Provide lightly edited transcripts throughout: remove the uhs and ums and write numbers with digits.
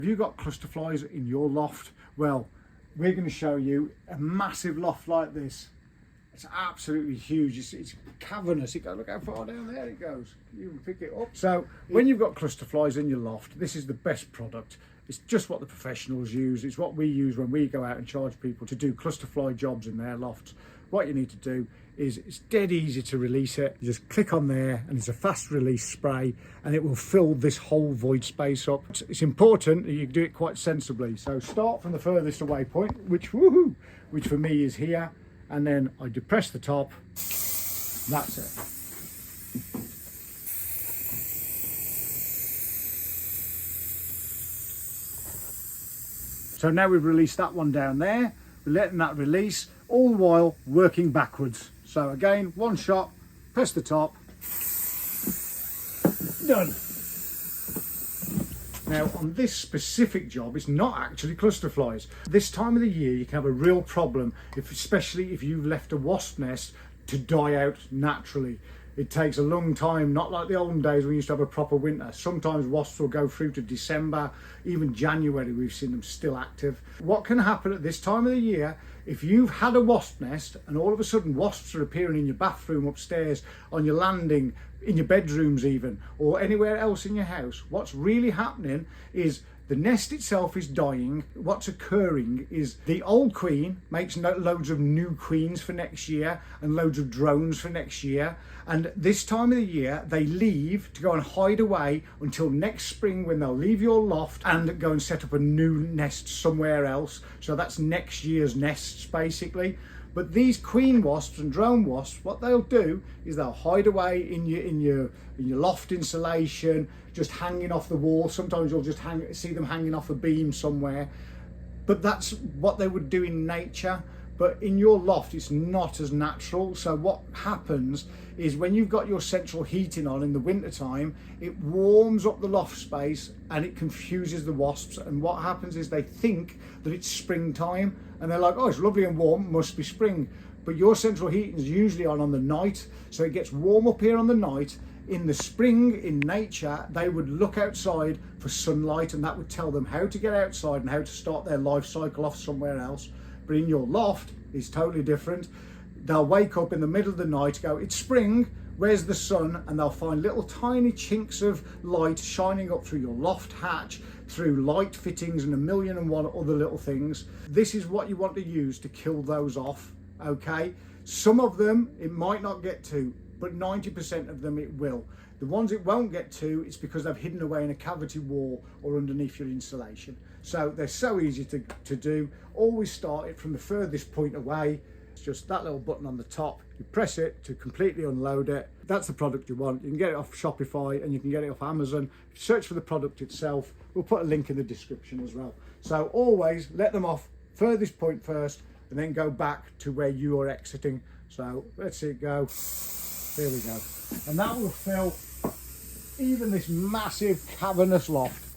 Have you got cluster flies in your loft? Well, we're going to show you a massive loft like this. It's absolutely huge. It's cavernous. Look how far down there it goes. You can pick it up. So when you've got cluster flies in your loft, this is the best product. It's just what the professionals use. It's what we use when we go out and charge people to do cluster fly jobs in their lofts. What you need to do is, it's dead easy to release it. You just click on there and it's a fast release spray and it will fill this whole void space up. It's important that you do it quite sensibly. So start from the furthest away point, which for me is here. And then I depress the top. That's it. So now we've released that one down there. We're letting that release, all the while working backwards. So again, one shot, press the top, done. Now on this specific job, it's not actually cluster flies. This time of the year you can have a real problem, especially if you've left a wasp nest to die out naturally. It takes a long time, not like the olden days when we used to have a proper winter. Sometimes wasps will go through to December, even January we've seen them still active. What can happen at this time of the year, if you've had a wasp nest and all of a sudden wasps are appearing in your bathroom, upstairs, on your landing, in your bedrooms even, or anywhere else in your house, what's really happening is the nest itself is dying. What's occurring is the old queen makes loads of new queens for next year and loads of drones for next year. And this time of the year, they leave to go and hide away until next spring when they'll leave your loft and go and set up a new nest somewhere else. So that's next year's nests basically. But these queen wasps and drone wasps, what they'll do is they'll hide away in your loft insulation, just hanging off the wall. Sometimes you'll just see them hanging off a beam somewhere. But that's what they would do in nature. But in your loft, it's not as natural. So what happens is when you've got your central heating on in the winter time, it warms up the loft space and it confuses the wasps. And what happens is they think that it's springtime and they're like, oh, it's lovely and warm, must be spring. But your central heating is usually on the night. So it gets warm up here on the night. In the spring, in nature, they would look outside for sunlight and that would tell them how to get outside and how to start their life cycle off somewhere else. But in your loft, it's totally different. They'll wake up in the middle of the night, go, it's spring, where's the sun? And they'll find little tiny chinks of light shining up through your loft hatch, through light fittings and 1,000,001 other little things. This is what you want to use to kill those off, okay? Some of them it might not get to, but 90% of them it will. The ones it won't get to, it's because they've hidden away in a cavity wall or underneath your insulation. So they're so easy to do. Always start it from the furthest point away. It's just that little button on the top. You press it to completely unload it. That's the product you want. You can get it off Shopify and you can get it off Amazon. Search for the product itself. We'll put a link in the description as well. So always let them off furthest point first and then go back to where you are exiting. So let's see it go. There we go. And that will fill even this massive cavernous loft.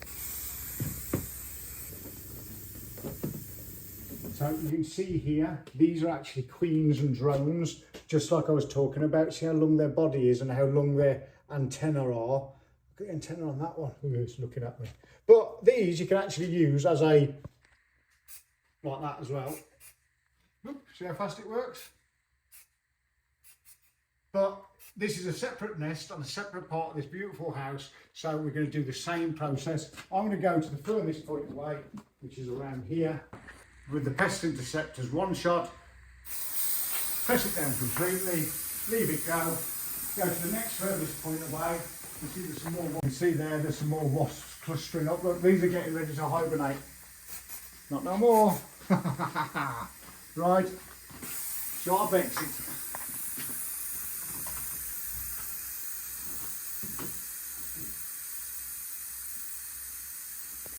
So you can see here, these are actually queens and drones, just like I was talking about. See how long their body is and how long their antennae are. Look at the antenna on that one. Ooh, it's looking at me. But these you can actually use as like that as well. Oop, see how fast it works? But this is a separate nest on a separate part of this beautiful house. So we're going to do the same process. I'm going to go to the furthest point away, which is around here. With the pest interceptors, one shot, press it down completely, leave it go to the next furthest point away. You see there's some more, you can see there's some more wasps clustering up. Look, these are getting ready to hibernate. Not no more. Right, sharp exit.